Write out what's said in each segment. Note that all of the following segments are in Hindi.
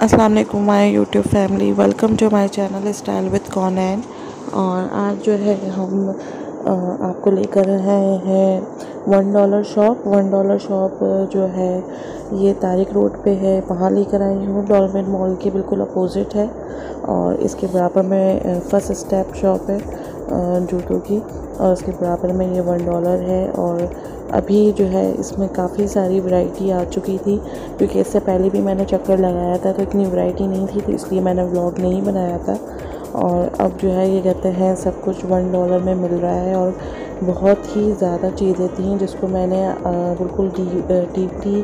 अस्सलाम वालेकुम my YouTube family, welcome to my channel style with Konain. और आज जो है हम आपको लेकर आए हैं $1 शॉप जो है ये तारिक रोड पे है, वहाँ लेकर आई हूँ। डॉलमेन मॉल के बिल्कुल अपोजिट है और इसके बराबर में फर्स्ट स्टेप शॉप है जूतों की, और उसके बराबर में ये $1 है। और अभी जो है इसमें काफ़ी सारी वैरायटी आ चुकी थी, क्योंकि इससे पहले भी मैंने चक्कर लगाया था तो इतनी वैरायटी नहीं थी, तो इसलिए मैंने व्लॉग नहीं बनाया था। और अब जो है ये कहते हैं सब कुछ $1 में मिल रहा है, और बहुत ही ज़्यादा चीज़ें थी जिसको मैंने बिल्कुल डीपली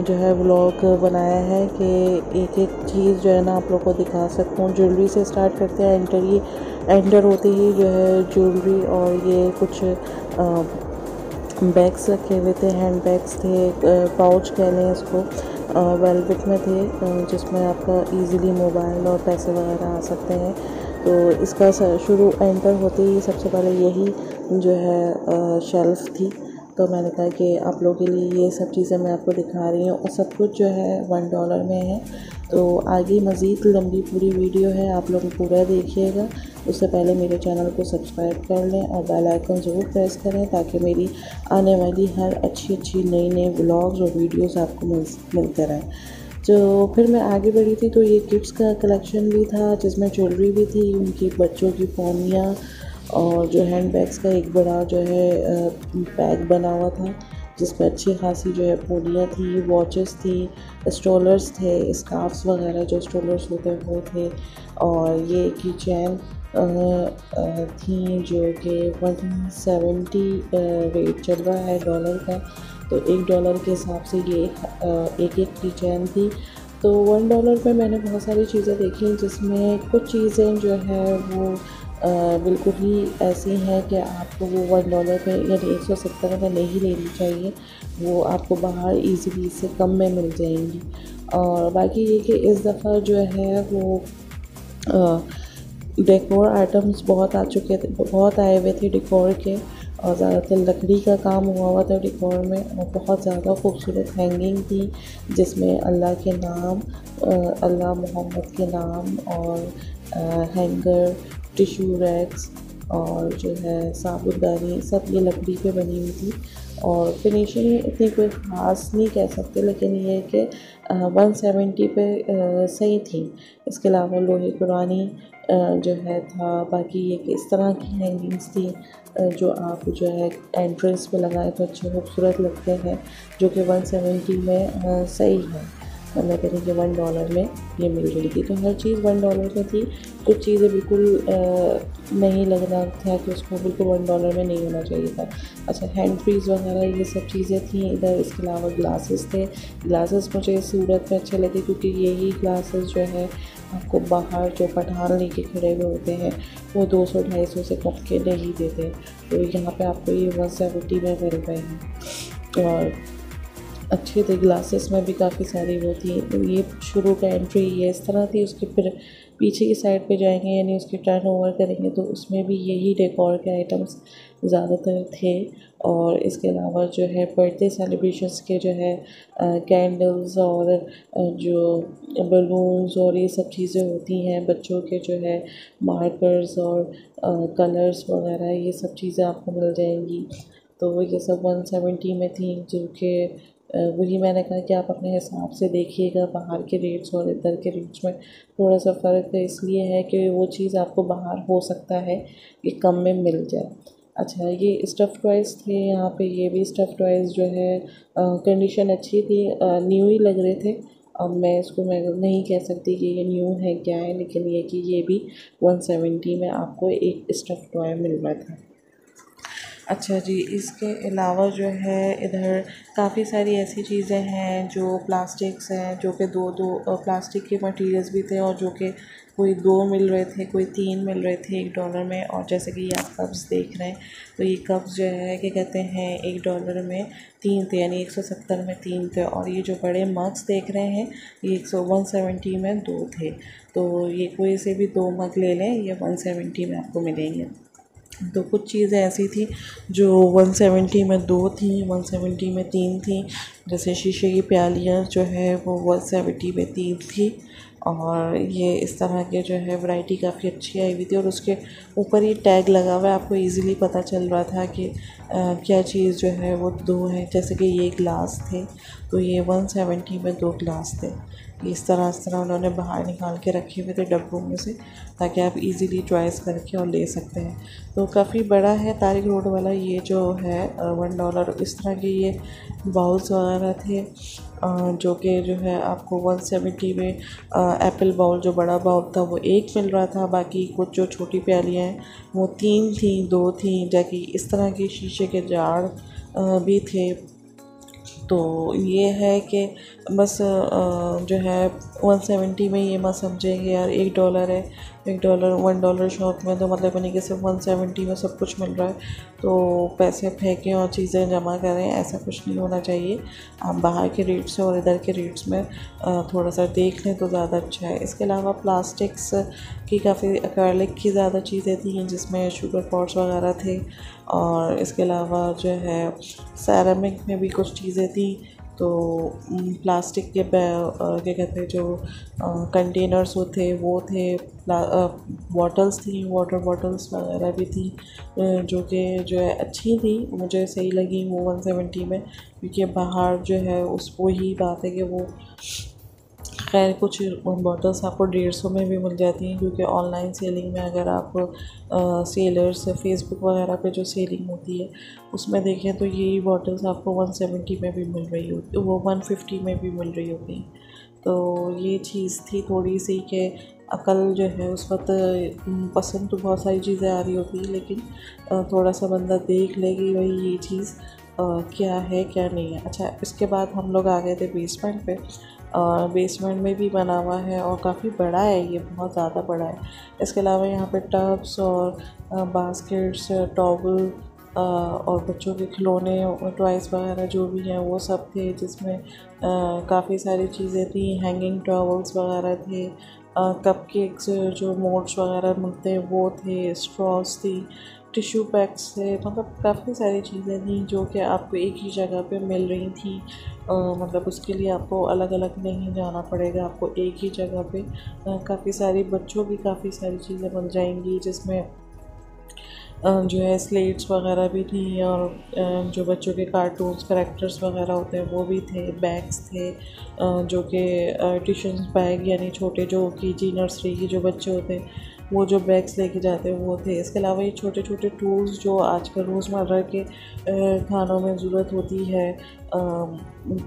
जो है व्लॉग बनाया है कि एक एक चीज़ जो है ना आप लोग को दिखा सकूँ। ज्वेलरी से स्टार्ट करते हैं, एंटर होते ही जो है ज्वेलरी, और ये कुछ बैग्स रखे हुए थे, हैंड बैग्स थे, पाउच कह लें इसको, वेलवेट में थे, जिसमें आपका इजीली मोबाइल और पैसे वगैरह आ सकते हैं। तो इसका शुरू एंटर होते ही सबसे पहले यही जो है शेल्फ़ थी, तो मैंने कहा कि आप लोगों के लिए ये सब चीज़ें मैं आपको दिखा रही हूँ, और सब कुछ जो है $1 में है। तो आगे मज़ीद लंबी पूरी वीडियो है, आप लोग पूरा देखिएगा। उससे पहले मेरे चैनल को सब्सक्राइब कर लें और बेल आइकन ज़रूर प्रेस करें, ताकि मेरी आने वाली हर अच्छी नई व्लॉग्स और वीडियोस आपको मिलते रहें। तो फिर मैं आगे बढ़ी थी, तो ये किड्स का कलेक्शन भी था जिसमें ज्वेलरी भी थी, उनकी बच्चों की फ़ोनियाँ, और जो हैंड बैग्स का एक बड़ा जो है बैग बना हुआ था जिसमें अच्छी खासी जो है पोलियाँ थी, वॉचेस थी, स्टोलर्स थे, स्कार्फ्स वगैरह जो स्टोलर्स होते हैं वो थे। और ये की चैन थी जो कि 170 रेट चल रहा है डॉलर का, तो $1 के हिसाब से ये एक की चैन थी। तो $1 पे मैंने बहुत सारी चीज़ें देखी, जिसमें कुछ चीज़ें जो है वो बिल्कुल ही ऐसी हैं कि आपको वो $1 पे यानी 170 में नहीं लेनी चाहिए, वो आपको बाहर इजीली इससे कम में मिल जाएंगी। और बाकी ये कि इस दफ़ा जो है वो डेकोर आइटम्स बहुत आए हुए थे डेकोर के, और ज़्यादातर लकड़ी का काम हुआ था डेकोर में, और बहुत ज़्यादा खूबसूरत हैंगिंग थी जिसमें अल्लाह के नाम, अल्लाह मोहम्मद के नाम, और हैंगर, टिशू रैक्स, और जो है साबुनदानी, सब ये लकड़ी पे बनी हुई थी। और फिनिशिंग इतनी कोई ख़ास नहीं कह सकते, लेकिन ये है कि 170 पे सही थी। इसके अलावा लोहे पुरानी जो है था। बाकी ये कि इस तरह की हैंगिंग्स थी जो आप जो है एंट्रेंस पे लगाए तो अच्छे खूबसूरत लगते हैं, जो कि 170 में सही है। मतलब करें कि $1 में ये मिल रही थी, तो हर चीज़ $1 में थी। कुछ चीज़ें बिल्कुल नहीं लग रहा था कि उसको बिल्कुल $1 में नहीं होना चाहिए था। अच्छा, हैंड फ्रीज़ वगैरह ये सब चीज़ें थी इधर। इसके अलावा ग्लासेस थे। ग्लासेस मुझे सूरत में अच्छे लगे, क्योंकि यही ग्लासेस जो है आपको बाहर जो पठान लेके खड़े हुए होते हैं वो 200-250 से कम के नहीं देते, तो यहाँ पे आपको ये 170 में मिल रहे हैं। और अच्छे थे, ग्लासेस में भी काफ़ी सारी वो थी। तो ये शुरू का एंट्री ये इस तरह थी। उसके फिर पीछे की साइड पे जाएंगे, यानी उसके टर्न ओवर करेंगे, तो उसमें भी यही डेकोर के आइटम्स ज़्यादातर थे। और इसके अलावा जो है बर्थडे सेलिब्रेशंस के जो है कैंडल्स, और जो बलून्स और ये सब चीज़ें होती हैं, बच्चों के जो है मार्कर्स और कलर्स वगैरह, ये सब चीज़ें आपको मिल जाएंगी। तो ये सब 170 में थी, जो कि वही मैंने कहा कि आप अपने हिसाब से देखिएगा। बाहर के रेट्स और इधर के रेट्स में थोड़ा सा फ़र्क इसलिए है कि वो चीज़ आपको बाहर हो सकता है कि कम में मिल जाए। अच्छा, ये स्टफ़ टॉयज़ थे यहाँ पे। ये भी स्टफ़ टॉयज़ जो है कंडीशन अच्छी थी, न्यू ही लग रहे थे। अब मैं नहीं कह सकती कि ये न्यू है क्या है, लेकिन ये कि ये भी 170 में आपको एक स्टफ़ टॉय मिल रहा था। अच्छा जी, इसके अलावा जो है इधर काफ़ी सारी ऐसी चीज़ें हैं जो प्लास्टिक्स हैं, जो कि दो प्लास्टिक के मटेरियल्स भी थे, और जो कि कोई 2 मिल रहे थे, कोई 3 मिल रहे थे $1 में। और जैसे कि ये आप कप्स देख रहे हैं, तो ये कप्स जो है क्या कहते हैं $1 में 3 थे, यानी 170 में 3 थे। और ये जो बड़े मग्स देख रहे हैं ये 170 में 2 थे। तो ये कोई से भी 2 मग ले लें, ये 170 में आपको मिलेंगे। तो कुछ चीज़ें ऐसी थी जो 170 में 2 थी, 170 में 3 थी। जैसे शीशे की प्यालियाँ जो है वो 170 में 3 थी। और ये इस तरह के जो है वैरायटी काफ़ी अच्छी आई हुई थी, और उसके ऊपर ही टैग लगा हुआ है, आपको इजीली पता चल रहा था कि क्या चीज़ जो है वो 2 है। जैसे कि ये ग्लास थे, तो ये 170 में 2 ग्लास थे। इस तरह उन्होंने बाहर निकाल के रखे हुए थे डब्बों में से, ताकि आप इजीली चॉइस करके और ले सकते हैं। तो काफ़ी बड़ा है तारिक रोड वाला ये जो है $1। इस तरह के ये बाउल्स वगैरह थे, जो कि जो है आपको 170 में एप्पल बाउल जो बड़ा बाउल था वो 1 मिल रहा था। बाकी कुछ जो छोटी प्यालियाँ हैं वो 3 थी, 2 थी। जैकि इस तरह के शीशे के जार भी थे। तो ये है कि बस जो है 170 में ये मत समझेंगे यार $1 है, $1 $1 शॉप में तो मतलब नहीं कि सिर्फ 170 में सब कुछ मिल रहा है तो पैसे फेंकें और चीज़ें जमा करें, ऐसा कुछ नहीं होना चाहिए। आप बाहर के रेट्स और इधर के रेट्स में थोड़ा सा देख लें तो ज़्यादा अच्छा है। इसके अलावा प्लास्टिक्स की काफ़ी एक्रेलिक की ज़्यादा चीज़ें थी, जिसमें शुगर पॉट्स वगैरह थे। और इसके अलावा जो है सेरेमिक में भी कुछ चीज़ें थी। तो प्लास्टिक के क्या कहते हैं जो कंटेनर्स होते वो थे, बॉटल्स थी, वाटर बॉटल्स वगैरह भी थी, जो कि जो है अच्छी थी, मुझे सही लगी वो 170 में। क्योंकि बाहर जो है उस वो ही बात है कि वो खैर कुछ बॉटल्स आपको 150 में भी मिल जाती हैं, क्योंकि ऑनलाइन सेलिंग में अगर आप सेलर्स फेसबुक वगैरह पे जो सेलिंग होती है उसमें देखें तो यही बॉटल्स आपको 170 में भी मिल रही होती, वो 150 में भी मिल रही होती। तो ये चीज़ थी थोड़ी सी कि अकल जो है उस वक्त पसंद तो बहुत सारी चीज़ें आ रही होती है, लेकिन थोड़ा सा बंदा देख ले कि भाई ये चीज़ क्या है क्या नहीं है। अच्छा, इसके बाद हम लोग आ गए थे बेसमेंट पे। बेसमेंट में भी बना हुआ है और काफ़ी बड़ा है, ये बहुत ज़्यादा बड़ा है। इसके अलावा यहाँ पे टब्स और बास्केट्स, टॉवल और बच्चों के खिलौने और टॉयज़ वगैरह जो भी हैं वो सब थे, जिसमें काफ़ी सारी चीज़ें थी। हैंगिंग टॉवल्स वगैरह थे, कपकेक्स जो मोल्ड्स वगैरह मिलते हैं वो थे, स्ट्रॉस थी, टिश्यू पैक्स थे। मतलब काफ़ी सारी चीज़ें थी जो कि आपको एक ही जगह पे मिल रही थी। मतलब उसके लिए आपको अलग अलग नहीं जाना पड़ेगा, आपको एक ही जगह पे काफ़ी सारी बच्चों की काफ़ी सारी चीज़ें मिल जाएंगी, जिसमें जो है स्लेट्स वगैरह भी थी, और जो बच्चों के कार्टून्स करैक्टर्स वगैरह होते हैं वो भी थे। बैग्स थे, जो कि ट्यूशन बैग, यानी छोटे जो केजी नर्सरी के जो बच्चे होते हैं वो जो बैग्स लेके जाते हैं वो थे। इसके अलावा ये छोटे छोटे टूल्स जो आजकल रोज़मर्रा के खानों में ज़रूरत होती है,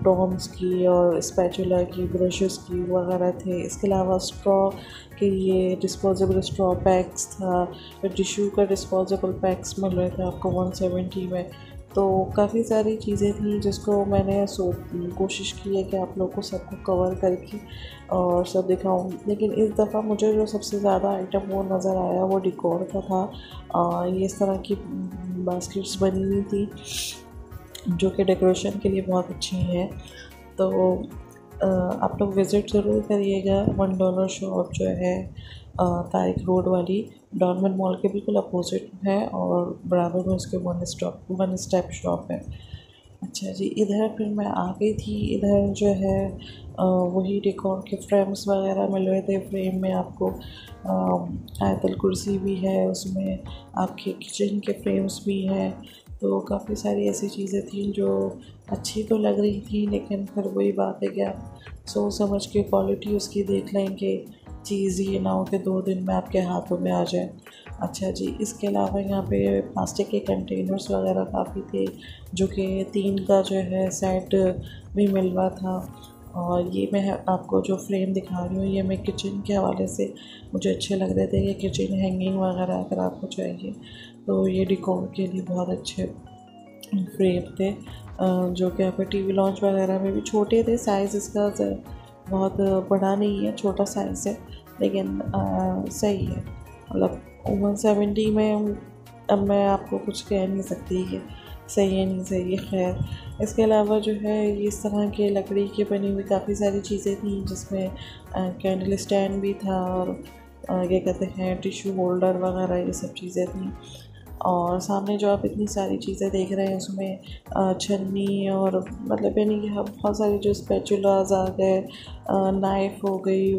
टॉम्स की और स्पैचुला की, ब्रशेस की वगैरह थे। इसके अलावा स्ट्रॉ के ये डिस्पोजेबल स्ट्रॉ पैक्स था, टिश्यू का डिस्पोजेबल पैक्स मिल रहे थे आपको 170 में। तो काफ़ी सारी चीज़ें थी जिसको मैंने कोशिश की है कि आप लोग को सबको कवर करके और सब दिखाऊं। लेकिन इस दफ़ा मुझे जो सबसे ज़्यादा आइटम वो नज़र आया वो डिकोर का था। ये इस तरह की बास्केट्स बनी हुई थी जो कि डेकोरेशन के लिए बहुत अच्छी हैं। तो आप लोग विज़िट ज़रूर करिएगा। $1 शॉप जो है तारिक रोड वाली डॉर्मन मॉल के बिल्कुल अपोजिट है, और बराबर में उसके वन स्टेप शॉप है। अच्छा जी, इधर फिर मैं आ गई थी। इधर जो है वही डेकोर के फ्रेम्स वगैरह मिल रहे थे। फ्रेम में आपको आयतल कुर्सी भी है, उसमें आपके किचन के फ्रेम्स भी हैं। तो काफ़ी सारी ऐसी चीज़ें थी जो अच्छी तो लग रही थी, लेकिन फिर वही बात है कि आप सोच समझ के क्वालिटी उसकी देख लें कि चीज़ ये ना हो कि 2 दिन में आपके हाथों में आ जाए। अच्छा जी, इसके अलावा यहाँ पे प्लास्टिक के कंटेनर्स वगैरह काफ़ी थे, जो कि 3 का जो है सेट भी मिल रहा था। और ये मैं आपको जो फ्रेम दिखा रही हूँ ये मैं किचन के हवाले से मुझे अच्छे लग रहे थे कि किचन हैंगिंग वगैरह अगर आपको चाहिए तो ये डिकोर के लिए बहुत अच्छे फ्रेम थे, जो कि यहाँ पे टीवी लॉन्च वगैरह में भी छोटे थे। साइज़ इसका बहुत बड़ा नहीं है, छोटा साइज़ है, लेकिन सही है। मतलब 170 में अब मैं आपको कुछ कह नहीं सकती कि सही है नहीं सही है। खैर, इसके अलावा जो है ये इस तरह के लकड़ी की बनी हुई काफ़ी सारी चीज़ें थी, जिसमें कैंडल स्टैंड भी था और क्या कहते हैं टिश्यू होल्डर वगैरह ये सब चीज़ें थी। और सामने जो आप इतनी सारी चीज़ें देख रहे हैं उसमें छन्नी और मतलब यानी कि बहुत सारी जो स्पैचुलास आ गए, नाइफ़ हो गई,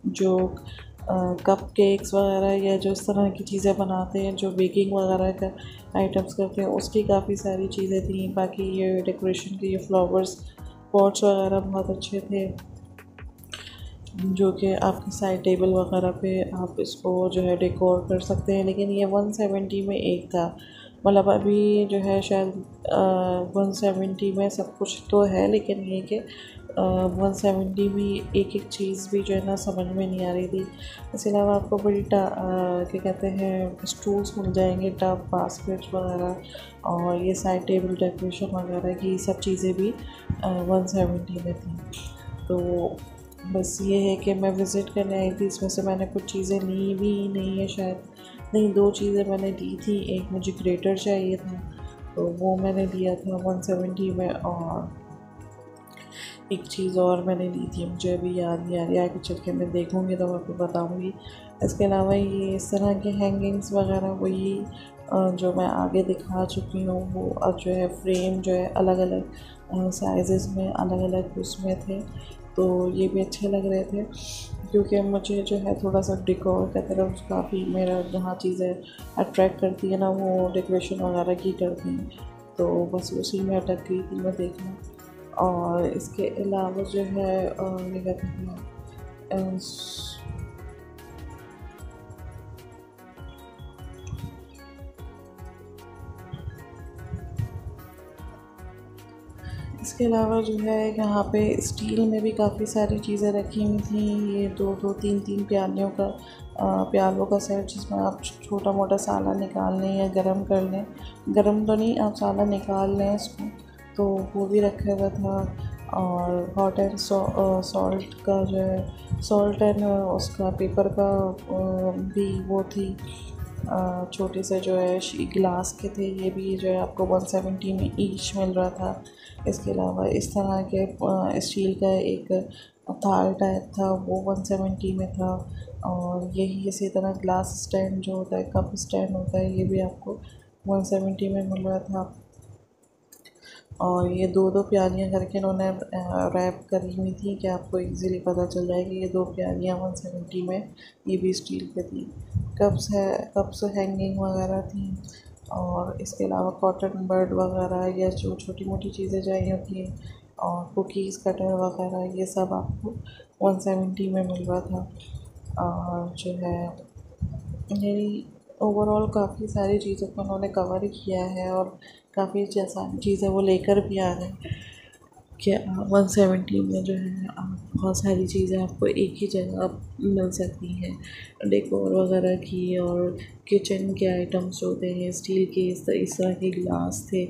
जो कप केक्स वगैरह या जो इस तरह की चीज़ें बनाते हैं जो बेकिंग वगैरह का आइटम्स करते हैं उसकी काफ़ी सारी चीज़ें थी। बाकी ये डेकोरेशन के ये फ्लावर्स पॉट्स वगैरह बहुत अच्छे थे, जो कि आपके साइड टेबल वगैरह पे आप इसको जो है डेकोर कर सकते हैं। लेकिन ये 170 में एक था, मतलब अभी जो है शायद 170 में सब कुछ तो है, लेकिन ये कि 170 में एक एक चीज़ भी जो है ना समझ में नहीं आ रही थी। इसके अलावा आपको बड़ी क्या कहते हैं स्टूल्स मिल जाएंगे, टब, बास्केट्स वगैरह, और ये साइड टेबल डेकोरेशन वगैरह की सब चीज़ें भी 170 में थी। तो बस ये है कि मैं विज़िट करने आई थी, इसमें से मैंने कुछ चीज़ें ली भी नहीं है शायद, नहीं 2 चीज़ें मैंने ली थी। एक मुझे ग्रेटर चाहिए था तो वो मैंने लिया था 170 में, और एक चीज़ और मैंने ली थी, मुझे अभी याद नहीं आ रही, आगे चल के मैं देखूँगी तो मैं आपको बताऊँगी। इसके अलावा ये इस तरह के हैंगिंग्स वगैरह वही जो मैं आगे दिखा चुकी हूँ, वो अब जो है फ्रेम जो है अलग अलग साइज़ में अलग अलग उसमें थे, तो ये भी अच्छे लग रहे थे। क्योंकि मुझे जो है थोड़ा सा डेकोर की तरफ काफ़ी, मेरा जहाँ चीज़ें अट्रैक्ट करती है ना वो डेकोरेशन वगैरह की करती हैं, तो बस उसी में अटक गई थी मैं देखना। और इसके अलावा जो है ये कहते हैं इसके अलावा जो है यहाँ पे स्टील में भी काफ़ी सारी चीज़ें रखी हुई थी। ये दो दो तीन तीन प्यालों का सेट, जिसमें आप छोटा मोटा साला निकाल लें या गरम कर लें, गरम तो नहीं, आप साला निकाल लें इसको, तो वो भी रखा हुआ था। और हॉट एंड सॉल्ट का जो है सॉल्ट एंड उसका पेपर का भी वो थी, छोटे से जो है गिलास के थे, ये भी जो है आपको 170 में ईच मिल रहा था। इसके अलावा इस तरह के स्टील का एक थाल टाइप था, वो 170 में था। और यही इसी तरह ग्लास स्टैंड जो होता है, कप स्टैंड होता है, ये भी आपको 170 में मिल रहा था। और ये दो दो प्यालियाँ करके इन्होंने रैप करी हुई थी कि आपको इजीली पता चल जाए कि ये 2 प्यालियाँ 170 में, ये भी स्टील पे थी। कप्स हैंगिंग वगैरह थी। और इसके अलावा कॉटन बर्ड वगैरह या जो छोटी मोटी चीज़ें चाहिए होती हैं, और कुकीज़ कटर वगैरह, ये सब आपको 170 में मिल रहा था। और जो है मेरी ओवरऑल काफ़ी सारी चीज़ों को उन्होंने कवर किया है, और काफ़ी सारी चीज़ें वो लेकर भी आ गए कि 170 में जो है आप बहुत सारी चीज़ें आपको एक ही जगह मिल सकती हैं, डेकोर वगैरह की। और किचन के आइटम्स जो होते हैं स्टील के, इस तरह के गिलास थे,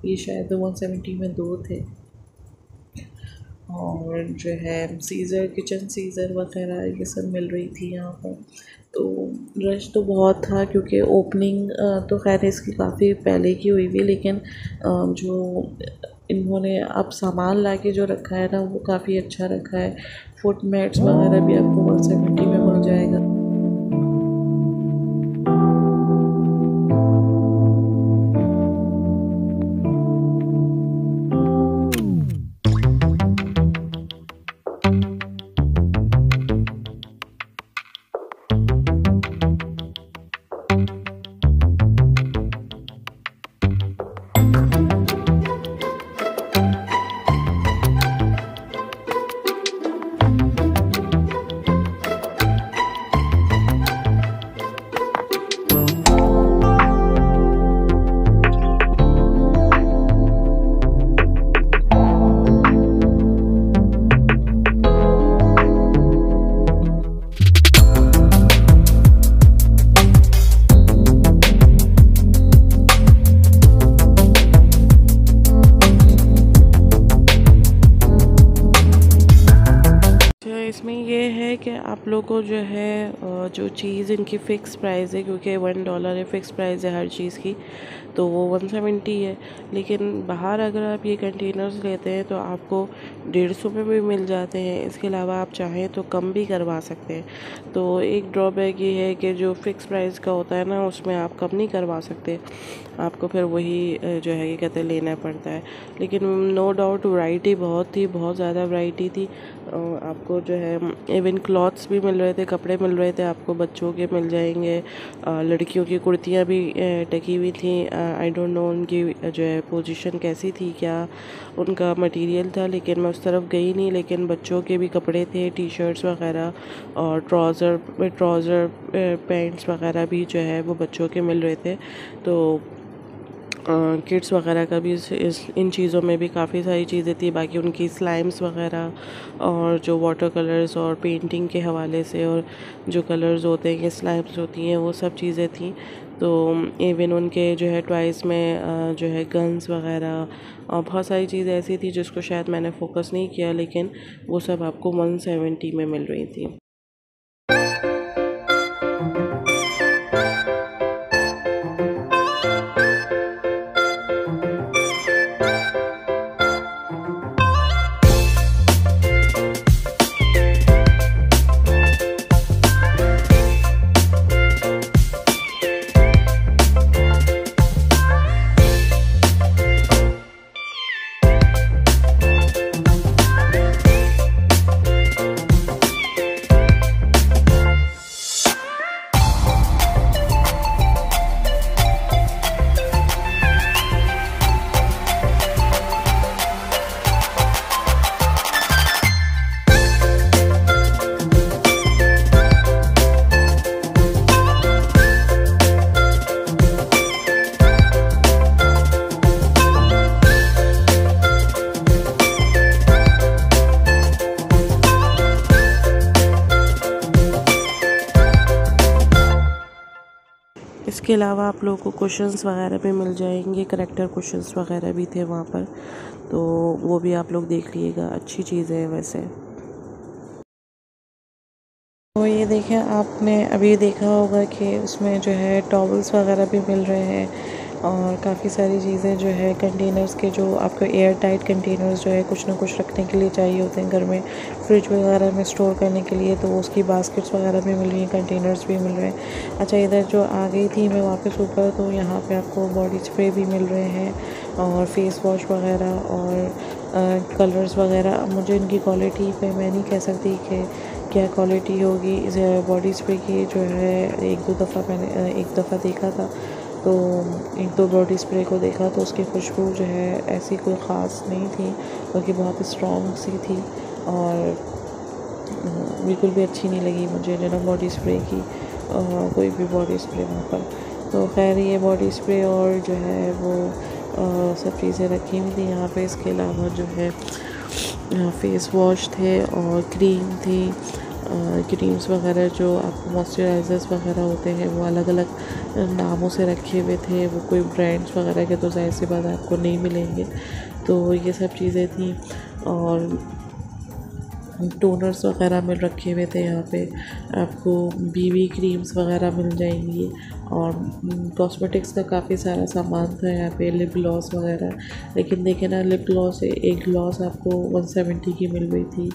ये शायद 170 में 2 थे। और जो है सीज़र, किचन सीज़र वगैरह ये सब मिल रही थी यहाँ पर। तो रश तो बहुत था, क्योंकि ओपनिंग तो खैर इसकी काफ़ी पहले की हुई थी, लेकिन जो इन्होंने अब सामान लाके जो रखा है ना वो काफ़ी अच्छा रखा है। फुट मैट्स वगैरह भी आपको 170 में मिल जाएगा। इसमें ये है कि आप लोग को जो है जो चीज़ इनकी फ़िक्स प्राइस है, क्योंकि $1 है, फ़िक्स प्राइस है हर चीज़ की, तो वो 170 है। लेकिन बाहर अगर आप ये कंटेनर्स लेते हैं तो आपको 150 में भी मिल जाते हैं। इसके अलावा आप चाहें तो कम भी करवा सकते हैं। तो एक ड्रॉबैक ये है कि जो फ़िक्स प्राइस का होता है ना, उसमें आप कम नहीं करवा सकते, आपको फिर वही जो है ये कहते हैं लेना पड़ता है। लेकिन नो डाउट वैरायटी बहुत थी, बहुत ज़्यादा वैरायटी थी। आपको जो है इवन क्लॉथ्स भी मिल रहे थे, कपड़े मिल रहे थे, आपको बच्चों के मिल जाएंगे। लड़कियों की कुर्तियाँ भी टकी हुई थी। आई डोंट नो उनकी जो है पोजीशन कैसी थी, क्या उनका मटेरियल था, लेकिन मैं उस तरफ गई नहीं। लेकिन बच्चों के भी कपड़े थे, टी शर्ट्स वगैरह और ट्राउज़र पैंट्स वगैरह भी जो है वो बच्चों के मिल रहे थे। तो किड्स वगैरह का भी इन चीज़ों में भी काफ़ी सारी चीज़ें थी। बाकी उनकी स्लाइम्स वगैरह और जो वाटर कलर्स और पेंटिंग के हवाले से, और जो कलर्स होते हैं, ये स्लाइम्स होती हैं, वो सब चीज़ें थी। तो इवन उनके जो है टॉयज़ में जो है गन्स वगैरह और बहुत सारी चीज़ें ऐसी थी जिसको शायद मैंने फ़ोकस नहीं किया, लेकिन वो सब आपको 170 में मिल रही थी। इसके अलावा आप लोगों को क्वेश्चंस वगैरह भी मिल जाएंगे, करेक्टर क्वेश्चंस वगैरह भी थे वहाँ पर, तो वो भी आप लोग देख लीजिएगा, अच्छी चीज़ है वैसे। तो ये देखें, आपने अभी देखा होगा कि उसमें जो है टॉवल्स वगैरह भी मिल रहे हैं और काफ़ी सारी चीज़ें जो है कंटेनर्स के, जो आपको एयर टाइट कंटेनर्स जो है कुछ ना कुछ रखने के लिए चाहिए होते हैं घर में, फ्रिज वगैरह में स्टोर करने के लिए, तो उसकी बास्केट्स वगैरह भी मिल रही हैं, कंटेनर्स भी मिल रहे हैं। अच्छा, इधर जो आ गई थी मैं वापस ऊपर, तो यहाँ पे आपको बॉडी स्प्रे भी मिल रहे हैं और फेस वॉश वगैरह और कलर्स वगैरह। मुझे इनकी क्वालिटी पे मैं नहीं कह सकती कि क्या क्वालिटी होगी। इस बॉडी स्प्रे की जो है एक दफ़ा देखा था, तो एक दो बॉडी स्प्रे को देखा तो उसकी खुशबू जो है ऐसी कोई ख़ास नहीं थी, बल्कि बहुत स्ट्रॉन्ग सी थी और बिल्कुल भी अच्छी नहीं लगी मुझे जो ना बॉडी स्प्रे की कोई भी बॉडी स्प्रे वहाँ पर। तो खैर ये बॉडी स्प्रे और जो है वो सब चीज़ें रखी हुई थी यहाँ पे। इसके अलावा जो है फेस वॉश थे और क्रीम थी, क्रीम्स वगैरह जो आपको मॉइस्चराइज़र्स वगैरह होते हैं वो अलग अलग नामों से रखे हुए थे। वो कोई ब्रांड्स वगैरह के तो ज़ाहिर सी बात आपको नहीं मिलेंगे। तो ये सब चीज़ें थी और टोनर्स वगैरह मिल रखे हुए थे यहाँ पे। आपको बीबी क्रीम्स वगैरह मिल जाएंगी और कॉस्मेटिक्स का काफ़ी सारा सामान था यहाँ पे, लिप ग्लॉस वगैरह। लेकिन देखें ना, लिप ग्लॉस एक ग्लॉस आपको 170 की मिल रही थी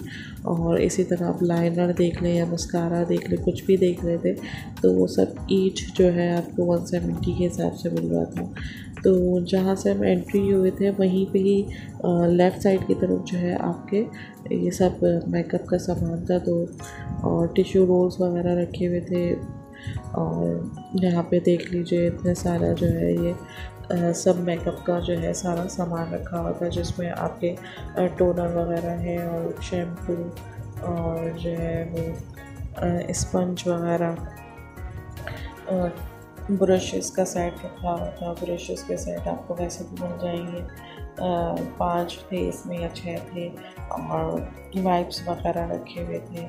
और इसी तरह आप लाइनर देख लें या मस्कारा देख लें, कुछ भी देख रहे थे तो वो सब ईच जो है आपको 170 के हिसाब से मिल रहा था। तो जहाँ से हम एंट्री हुए थे वहीं पे ही लेफ़्ट साइड की तरफ जो है आपके ये सब मेकअप का सामान था, तो और टिश्यू रोल्स वगैरह रखे हुए थे। और यहाँ पे देख लीजिए इतने सारा जो है ये सब मेकअप का जो है सारा सामान रखा हुआ था, जिसमें आपके टोनर वगैरह है और शैम्पू और जो है वो स्पंज वगैरह, ब्रशेस का सेट रखा हुआ था। ब्रशेस के सेट आपको वैसे भी मिल जाएंगे, 5 थे इसमें या 6 थे और वाइप्स वगैरह रखे हुए थे,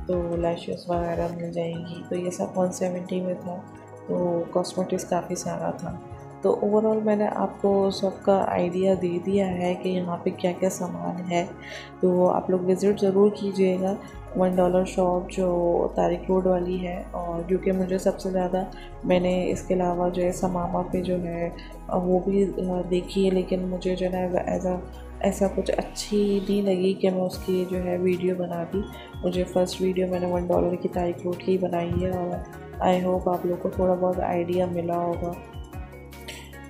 तो लैशेस वगैरह मिल जाएंगी। तो ये सब 170 में था। तो कॉस्मेटिक्स काफ़ी सारा था तो ओवरऑल मैंने आपको सबका आइडिया दे दिया है कि यहाँ पे क्या क्या सामान है, तो आप लोग विज़िट ज़रूर कीजिएगा $1 शॉप जो तारिक रोड वाली है। और क्योंकि मुझे सबसे ज़्यादा, मैंने इसके अलावा जो है समामा पे जो है वो भी देखी है, लेकिन मुझे जो है ऐसा कुछ अच्छी नहीं लगी कि मैं उसकी जो है वीडियो बना दी। मुझे फ़र्स्ट वीडियो मैंने $1 की तारिक रोड की ही बनाई है, और आई होप आप लोग को थोड़ा बहुत आइडिया मिला होगा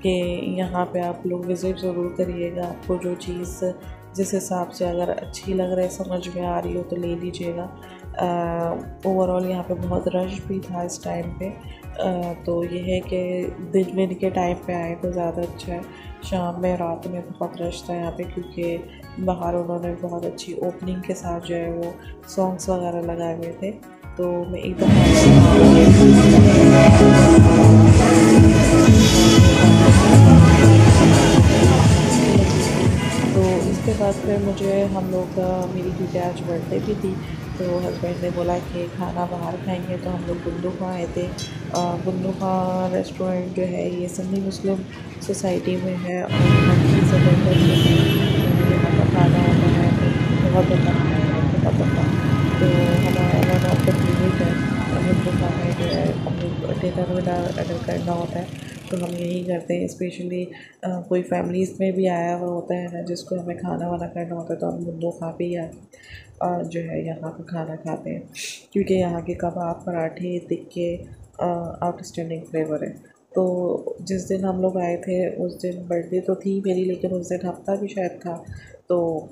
कि यहाँ पे आप लोग विज़िट ज़रूर करिएगा। आपको जो चीज़ जिस हिसाब से अगर अच्छी लग रहा है, समझ में आ रही हो, तो ले लीजिएगा। ओवरऑल यहाँ पे बहुत रश भी था इस टाइम पे, तो ये है कि दिन के टाइम पे आए तो ज़्यादा अच्छा है। शाम में, रात में बहुत रश था यहाँ पे, क्योंकि बाहर उन्होंने बहुत अच्छी ओपनिंग के साथ जो है वो सॉन्ग्स वगैरह लगाए हुए थे। तो मैं एक तो इसके बाद फिर मेरी क्योंकि आज बर्थडे भी थी, तो हस्बैंड ने बोला कि खाना बाहर खाएंगे, तो हम लोग गुंडू खां आए थे। गुंडू खां रेस्टोरेंट जो है ये सन्नी मुस्लिम सोसाइटी में है, और यहाँ का खाना होता है बहुत अच्छा, तो हमारा वन ऑफ द फेवरेट है। गुंडू खां में जो है हमें डिनर विनर अगर करना होता है तो हम यही करते हैं। स्पेशली कोई फैमिलीज़ में भी आया हुआ होता है ना, जिसको हमें खाना वाना करना होता है, तो हम गुंडू खां पे ही जो है यहाँ का खाना खाते हैं, क्योंकि यहाँ के कबाब, पराठे, टिक्के आउटस्टैंडिंग फ्लेवर है। तो जिस दिन हम लोग आए थे उस दिन बर्थडे तो थी मेरी, लेकिन उस दिन हफ्ता भी शायद था, तो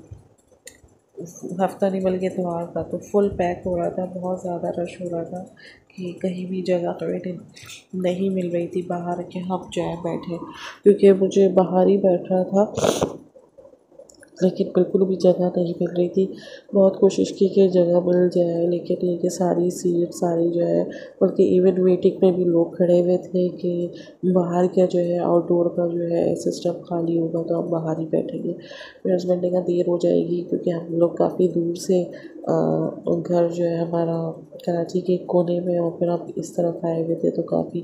हफ्ता नहीं बल्कि इतवार था, तो फुल पैक हो रहा था, बहुत ज़्यादा रश हो रहा था कि कहीं भी जगह तो नहीं मिल रही थी बाहर कि हम जाए बैठे, क्योंकि मुझे बाहर ही बैठना था, लेकिन बिल्कुल भी जगह नहीं मिल रही थी। बहुत कोशिश की कि जगह मिल जाए, लेकिन ये कि सारी सीट सारी जो है, बल्कि इवन वेटिंग में भी लोग खड़े हुए थे कि बाहर का जो है आउटडोर का जो है सिस्टम खाली होगा तो हम बाहर ही बैठेंगे। मेरे हस्बैंड ने कहा देर हो जाएगी, क्योंकि हम लोग काफ़ी दूर से घर जो है हमारा कराची के कोने में, और फिर हम इस तरफ आए हुए थे तो काफ़ी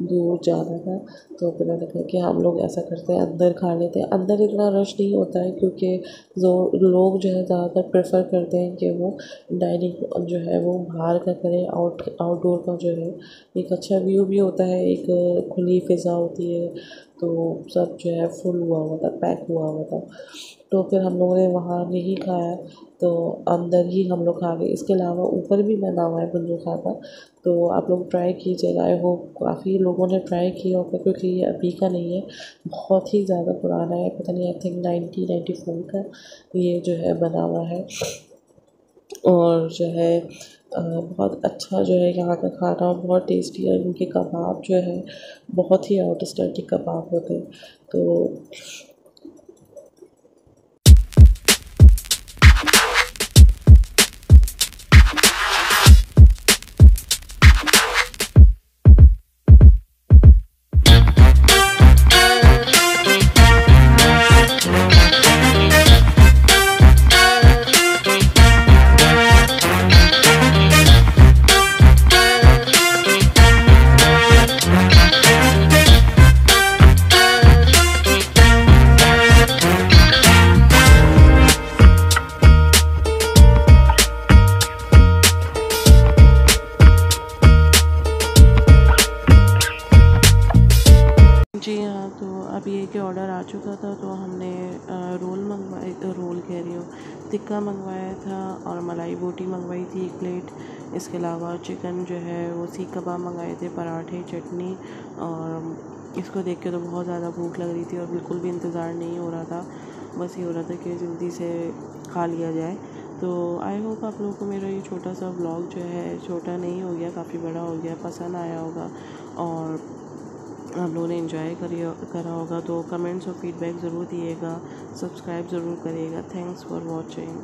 दूर जाना था। तो फिर मैंने कहा कि हम लोग ऐसा करते हैं अंदर खा लेते हैं। अंदर इतना रश नहीं होता है, क्योंकि जो लोग जो है ज़्यादातर प्रेफर करते हैं कि वो डाइनिंग जो है वो बाहर का करें। आउटडोर का जो है एक अच्छा व्यू भी होता है, एक खुली फ़िज़ा होती है, तो सब जो है फुल हुआ हुआ था, पैक हुआ हुआ था। तो फिर हम लोगों ने वहाँ नहीं खाया, तो अंदर ही हम लोग खा गए। इसके अलावा ऊपर भी बना हुआ है गुंडू खां का, तो आप लोग ट्राई कीजिएगा। आई होप काफ़ी लोगों ने ट्राई किया होगा, क्योंकि ये अभी का नहीं है, बहुत ही ज़्यादा पुराना है। पता नहीं, आई थिंक 1994 का ये जो है बना हुआ है, और जो है बहुत अच्छा जो है यहाँ का खाना, बहुत टेस्टी है। इनके कबाब जो है बहुत ही आउटस्टैंडिंग कबाब होते हैं। तो जी हाँ, तो अब ये कि ऑर्डर आ चुका था, तो हमने रोल कह रही हूँ, टिक्का मंगवाया था, और मलाई बोटी मंगवाई थी 1 प्लेट। इसके अलावा चिकन जो है वो सीख कबाब मंगाए थे, पराठे, चटनी। और इसको देख के तो बहुत ज़्यादा भूख लग रही थी, और बिल्कुल भी इंतज़ार नहीं हो रहा था, बस ये हो रहा था कि जल्दी से खा लिया जाए। तो आई होप आप लोगों को मेरा ये छोटा सा व्लॉग जो है, छोटा नहीं हो गया, काफ़ी बड़ा हो गया, पसंद आया होगा, और आप लोगों ने एंजॉय करा होगा। तो कमेंट्स और फीडबैक ज़रूर दिएगा, सब्सक्राइब ज़रूर करिएगा। Thanks for watching.